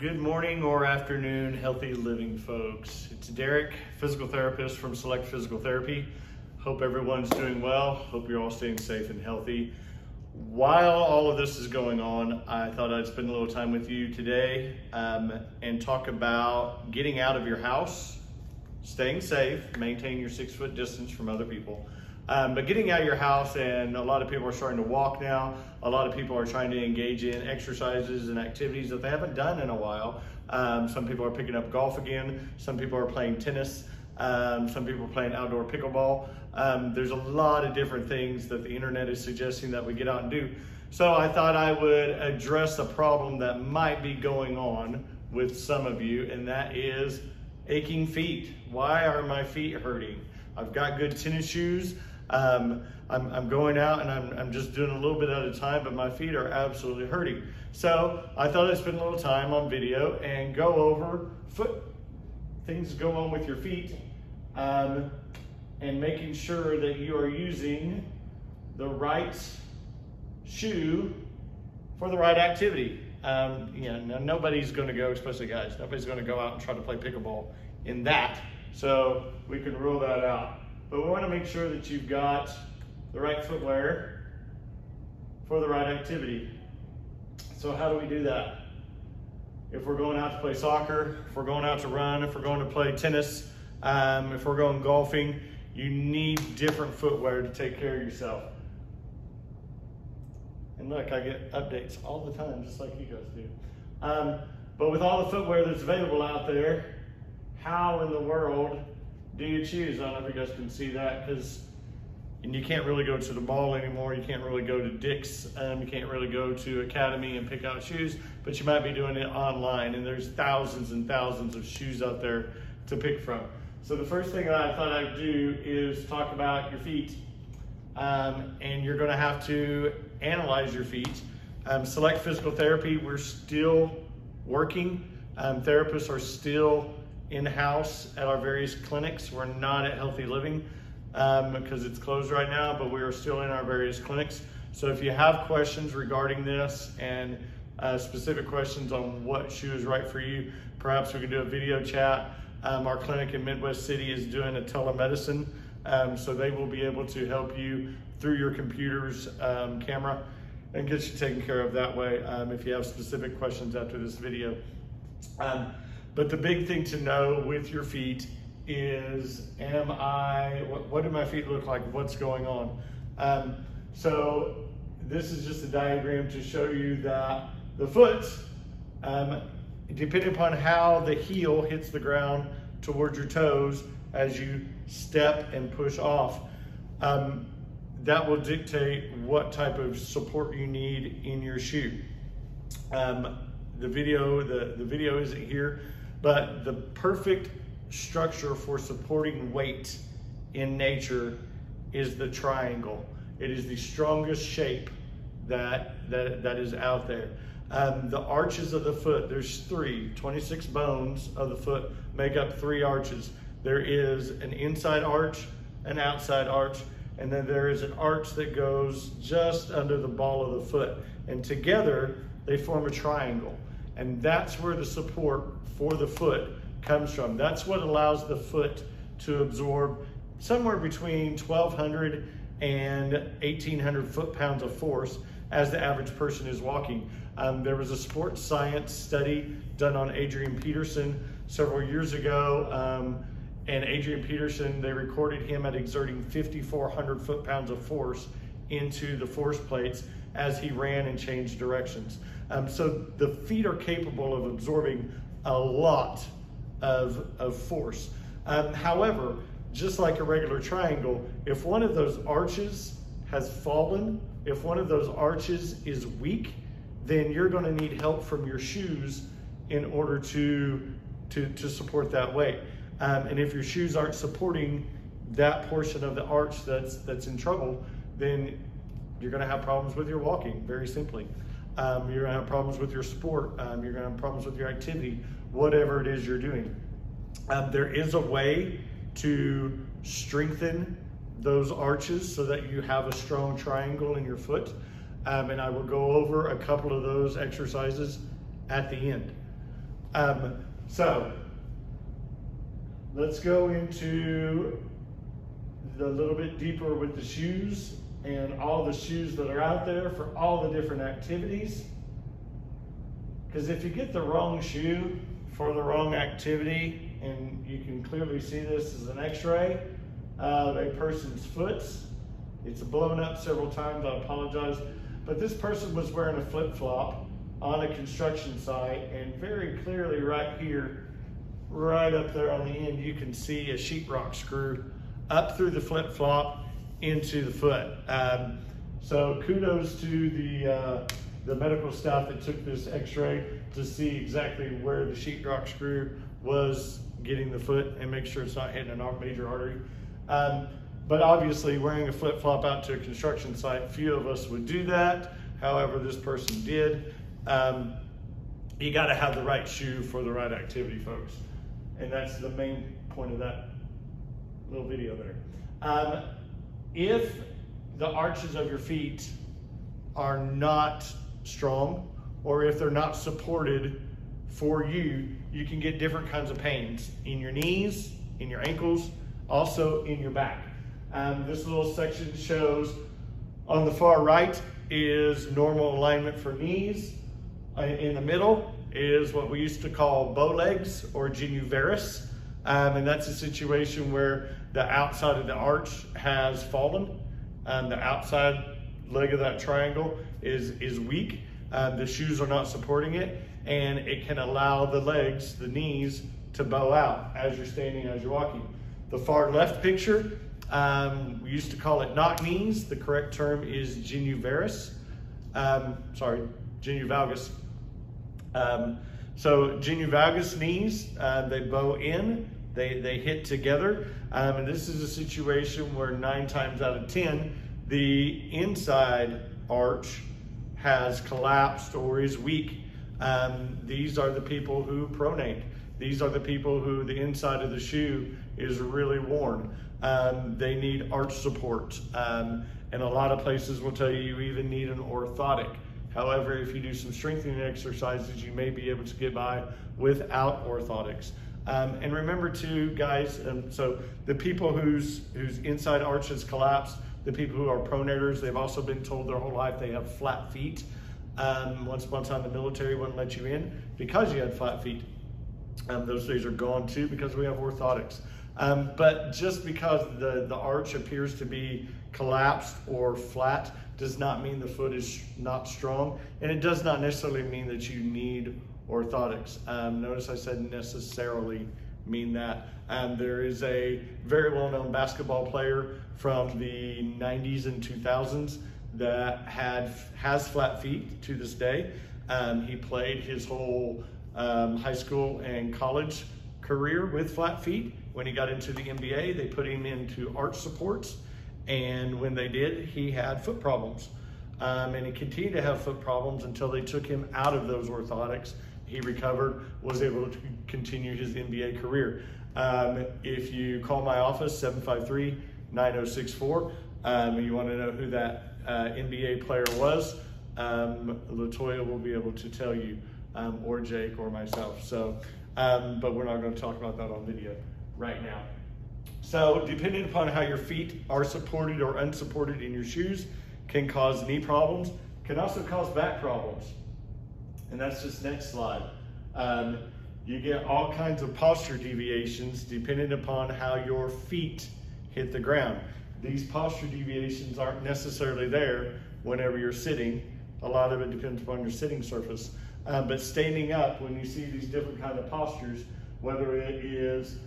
Good morning or afternoon, healthy living folks. It's Derrick, physical therapist from Select Physical Therapy. Hope everyone's doing well. Hope you're all staying safe and healthy. While all of this is going on, I thought I'd spend a little time with you today and talk about getting out of your house, staying safe, maintain your 6-foot distance from other people. But getting out of your house, and a lot of people are starting to walk now. A lot of people are trying to engage in exercises and activities that they haven't done in a while. Some people are picking up golf again. Some people are playing tennis. Some people are playing outdoor pickleball. There's a lot of different things that the internet is suggesting that we get out and do. So I thought I would address a problem that might be going on with some of you, and that is aching feet. Why are my feet hurting? I've got good tennis shoes. I'm going out and I'm just doing a little bit at a time, but my feet are absolutely hurting. So I thought I'd spend a little time on video and go over things go on with your feet, and making sure that you are using the right shoe for the right activity. Now nobody's going to go, especially guys, nobody's going to go out and try to play pickleball in that. So we can rule that out. But we want to make sure that you've got the right footwear for the right activity. So how do we do that? If we're going out to play soccer, if we're going out to run, if we're going to play tennis, if we're going golfing, you need different footwear to take care of yourself. And look, I get updates all the time, just like you guys do. But with all the footwear that's available out there, how in the world do you choose? I don't know if you guys can see that, and you can't really go to the mall anymore. You can't really go to Dick's. You can't really go to Academy and pick out shoes, but you might be doing it online, and there's thousands and thousands of shoes out there to pick from. So the first thing that I thought I'd do is talk about your feet, and you're gonna have to analyze your feet. Select Physical Therapy, we're still working. Therapists are still in-house at our various clinics. We're not at Healthy Living because it's closed right now, but we are still in our various clinics. So if you have questions regarding this and specific questions on what shoe is right for you, perhaps we can do a video chat. Our clinic in Midwest City is doing a telemedicine, so they will be able to help you through your computer's camera and get you taken care of that way if you have specific questions after this video. But the big thing to know with your feet is, what do my feet look like? What's going on? So this is just a diagram to show you that the foot, depending upon how the heel hits the ground towards your toes as you step and push off, that will dictate what type of support you need in your shoe. The video isn't here, but the perfect structure for supporting weight in nature is the triangle. It is the strongest shape that is out there. The arches of the foot, there's 26 bones of the foot make up 3 arches. There is an inside arch, an outside arch, and then there is an arch that goes just under the ball of the foot. And together they form a triangle. And that's where the support for the foot comes from. That's what allows the foot to absorb somewhere between 1,200 and 1,800 foot-pounds of force as the average person is walking. There was a sports science study done on Adrian Peterson several years ago, and Adrian Peterson, they recorded him at exerting 5,400 foot-pounds of force into the force plates as he ran and changed directions. So the feet are capable of absorbing a lot of force. However, just like a regular triangle, if one of those arches has fallen, if one of those arches is weak, then you're going to need help from your shoes in order to support that weight. And if your shoes aren't supporting that portion of the arch that's in trouble, then you're going to have problems with your walking, very simply. You're going to have problems with your sport. You're going to have problems with your activity, whatever it is you're doing. There is a way to strengthen those arches so that you have a strong triangle in your foot. And I will go over a couple of those exercises at the end. So let's go into a little bit deeper with the shoes and all the shoes that are out there for all the different activities. Because if you get the wrong shoe for the wrong activity, and you can clearly see this as an x-ray of a person's foot. It's blown up several times, I apologize. But this person was wearing a flip-flop on a construction site, and very clearly right here, right up there on the end, you can see a sheetrock screw up through the flip-flop into the foot. So kudos to the medical staff that took this x-ray to see exactly where the sheetrock screw was getting the foot and make sure it's not hitting a major artery. But obviously wearing a flip-flop out to a construction site, few of us would do that. However, this person did. You gotta have the right shoe for the right activity, folks. And that's the main point of that little video there. If the arches of your feet are not strong, or if they're not supported for you, you can get different kinds of pains in your knees, in your ankles, also in your back. This little section shows on the far right is normal alignment for knees. In the middle is what we used to call bow legs or genu varus. And that's a situation where the outside of the arch has fallen. The outside leg of that triangle is weak. The shoes are not supporting it, and it can allow the legs, the knees, to bow out as you're standing, as you're walking. The far left picture, we used to call it knock knees. The correct term is genu varus. Genu valgus. So genu valgus knees, they bow in, they hit together. And this is a situation where 9 times out of 10, the inside arch has collapsed or is weak. These are the people who pronate. These are the people who the inside of the shoe is really worn. They need arch support. And a lot of places will tell you you even need an orthotic. However, if you do some strengthening exercises, you may be able to get by without orthotics. And remember too, guys, so the people whose inside arch has collapsed, the people who are pronators, they've also been told their whole life they have flat feet. Once upon a time, the military wouldn't let you in because you had flat feet. Those days are gone too because we have orthotics. But just because the arch appears to be collapsed or flat does not mean the foot is not strong, and it does not necessarily mean that you need orthotics. Notice I said necessarily mean that. There is a very well-known basketball player from the 90s and 2000s that has flat feet to this day. He played his whole high school and college career with flat feet. When he got into the NBA, they put him into arch supports, and when they did, he had foot problems. And he continued to have foot problems until they took him out of those orthotics. He recovered, was able to continue his NBA career. If you call my office, 753-9064, you want to know who that NBA player was, LaToya will be able to tell you, or Jake or myself. So, but we're not going to talk about that on video right now. So depending upon how your feet are supported or unsupported in your shoes can cause knee problems, can also cause back problems. And that's this next slide. You get all kinds of posture deviations depending upon how your feet hit the ground. These posture deviations aren't necessarily there whenever you're sitting. A lot of it depends upon your sitting surface. But standing up, when you see these different kind of postures, whether it is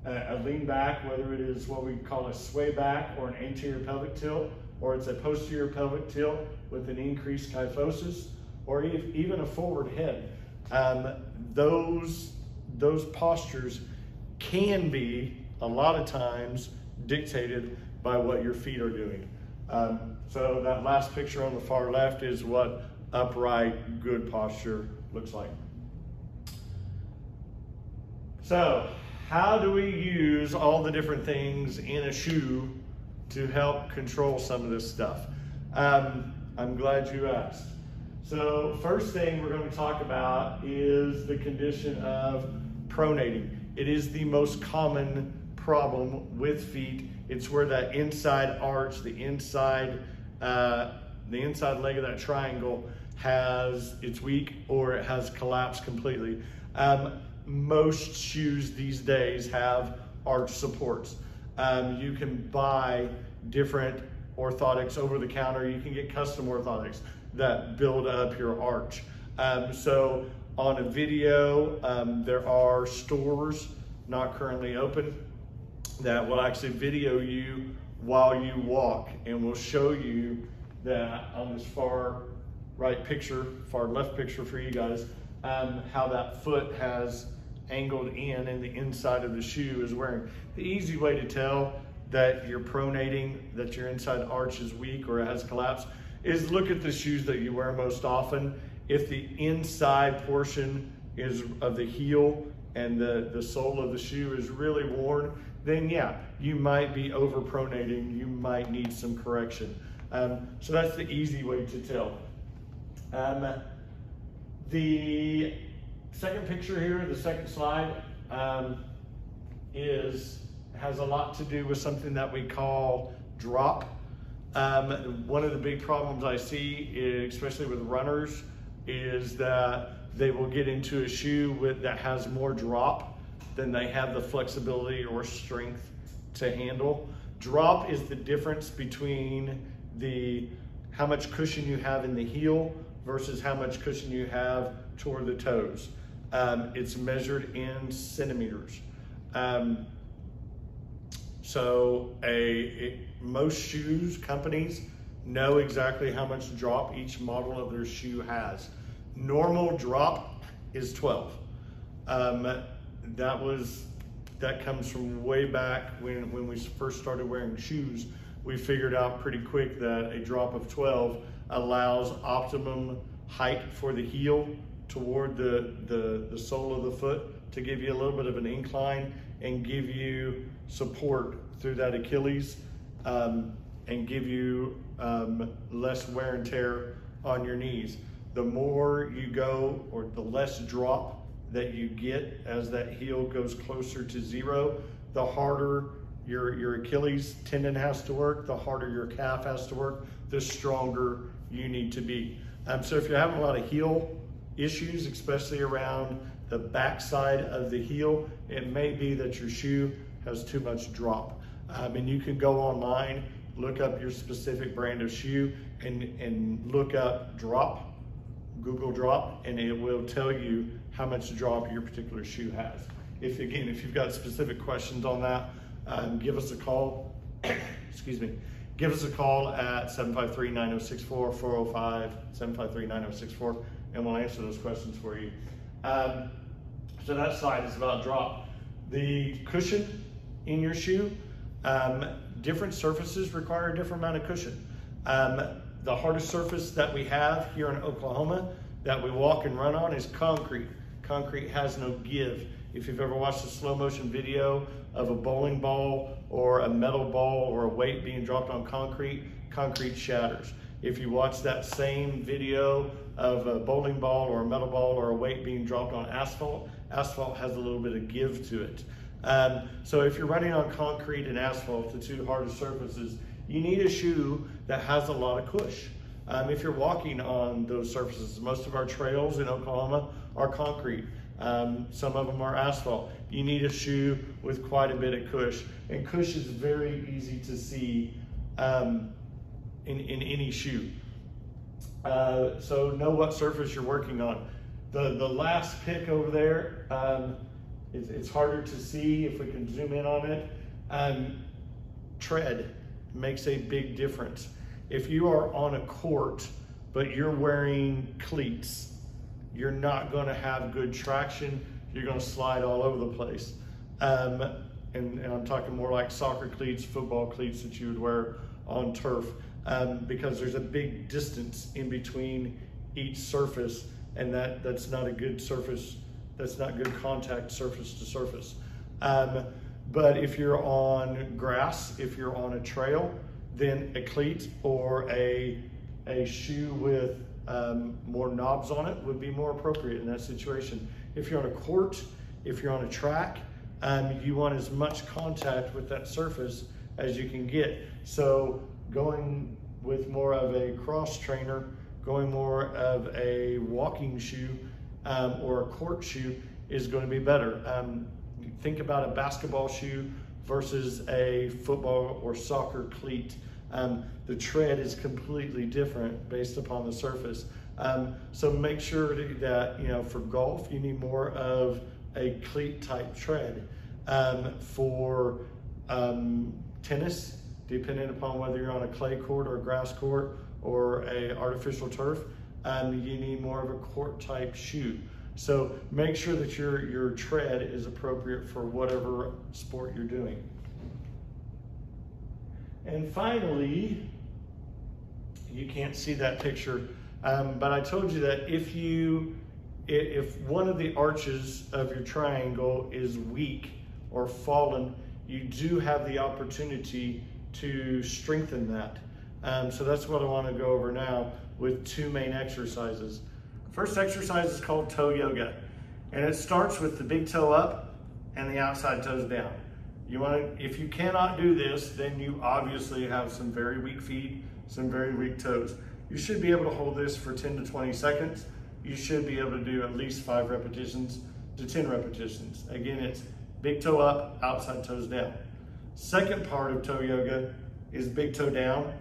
a lean back, whether it is what we call a sway back or an anterior pelvic tilt, or it's a posterior pelvic tilt with an increased kyphosis, or even a forward head. Those postures can be, a lot of times, dictated by what your feet are doing. So that last picture on the far left is what upright, good posture looks like. So, how do we use all the different things in a shoe to help control some of this stuff? I'm glad you asked. So first thing we're going to talk about is the condition of pronating. It is the most common problem with feet. It's where that inside arch, the inside leg of that triangle it's weak or it has collapsed completely. Most shoes these days have arch supports. You can buy different orthotics over the counter. You can get custom orthotics that build up your arch. So on a video, there are stores not currently open that will actually video you while you walk, and will show you that on this far left picture for you guys, how that foot has angled in and the inside of the shoe is wearing. The easy way to tell that you're pronating, that your inside arch is weak or it has collapsed, is look at the shoes that you wear most often. If the inside portion of the heel and the sole of the shoe is really worn, then yeah, you might be over pronating. You might need some correction. So that's the easy way to tell. The second picture here, the second slide, has a lot to do with something that we call drop. One of the big problems I see, especially with runners, is that they will get into a shoe that has more drop than they have the flexibility or strength to handle. Drop is the difference between how much cushion you have in the heel versus how much cushion you have toward the toes. It's measured in centimeters. So most shoes companies know exactly how much drop each model of their shoe has. Normal drop is 12. That comes from way back when we first started wearing shoes. We figured out pretty quick that a drop of 12 allows optimum height for the heel toward the sole of the foot, to give you a little bit of an incline and give you support through that Achilles, and give you less wear and tear on your knees. The more you go, or the less drop that you get as that heel goes closer to zero, the harder your Achilles tendon has to work, the harder your calf has to work, the stronger you need to be. So if you're having a lot of heel issues, especially around the back side of the heel, it may be that your shoe has too much drop. And you can go online, look up your specific brand of shoe, and look up drop, Google drop, and it will tell you how much drop your particular shoe has. If you've got specific questions on that, give us a call. Excuse me. Give us a call at 753-9064, 405-753-9064, and we'll answer those questions for you. So that slide is about drop. The cushion in your shoe, different surfaces require a different amount of cushion. The hardest surface that we have here in Oklahoma that we walk and run on is concrete. Concrete has no give. If you've ever watched a slow motion video of a bowling ball or a metal ball or a weight being dropped on concrete, concrete shatters. If you watch that same video of a bowling ball or a metal ball or a weight being dropped on asphalt, asphalt has a little bit of give to it. So if you're running on concrete and asphalt, the two hardest surfaces, you need a shoe that has a lot of cush. If you're walking on those surfaces, most of our trails in Oklahoma are concrete. Some of them are asphalt. You need a shoe with quite a bit of cush, and cush is very easy to see in any shoe. So know what surface you're working on. The last pick over there, it's harder to see if we can zoom in on it. Tread makes a big difference. If you are on a court, but you're wearing cleats, you're not going to have good traction. You're going to slide all over the place. And I'm talking more like soccer cleats, football cleats that you would wear on turf, because there's a big distance in between each surface, and that's not a good surface. That's not good contact surface to surface. But if you're on grass, if you're on a trail, then a cleat or a shoe with more knobs on it would be more appropriate in that situation. If you're on a court, if you're on a track, you want as much contact with that surface as you can get. So going with more of a cross trainer, going more of a walking shoe or a court shoe is going to be better. Think about a basketball shoe versus a football or soccer cleat. The tread is completely different based upon the surface. So make sure that, you know, for golf, you need more of a cleat type tread. For tennis, depending upon whether you're on a clay court or a grass court or a artificial turf, you need more of a court type shoe. So make sure that your tread is appropriate for whatever sport you're doing. And finally, you can't see that picture, but I told you that if one of the arches of your triangle is weak or fallen, you do have the opportunity to strengthen that. So that's what I want to go over now with two main exercises. First exercise is called toe yoga, and it starts with the big toe up and the outside toes down. If you cannot do this, then you obviously have some very weak feet, some very weak toes. You should be able to hold this for 10 to 20 seconds. You should be able to do at least 5 repetitions to 10 repetitions. Again, it's big toe up, outside toes down. Second part of toe yoga is big toe down,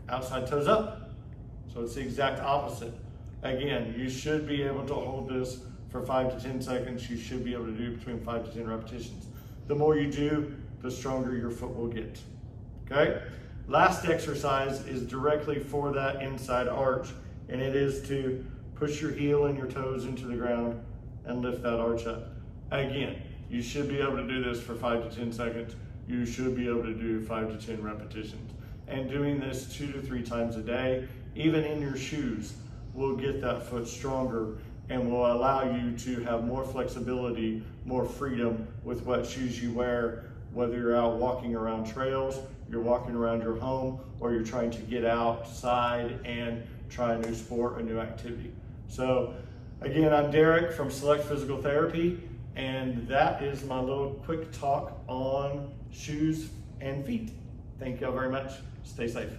outside toes up. So it's the exact opposite. Again, you should be able to hold this for 5 to 10 seconds. You should be able to do between 5 to 10 repetitions. The more you do, the stronger your foot will get, okay? Last exercise is directly for that inside arch, and it is to push your heel and your toes into the ground and lift that arch up. Again, you should be able to do this for 5 to 10 seconds. You should be able to do 5 to 10 repetitions. And doing this 2 to 3 times a day, even in your shoes, will get that foot stronger and will allow you to have more flexibility, more freedom with what shoes you wear, whether you're out walking around trails, you're walking around your home, or you're trying to get outside and try a new sport, a new activity. So again, I'm Derrick from Select Physical Therapy, and that is my little quick talk on shoes and feet. Thank y'all very much. Stay safe.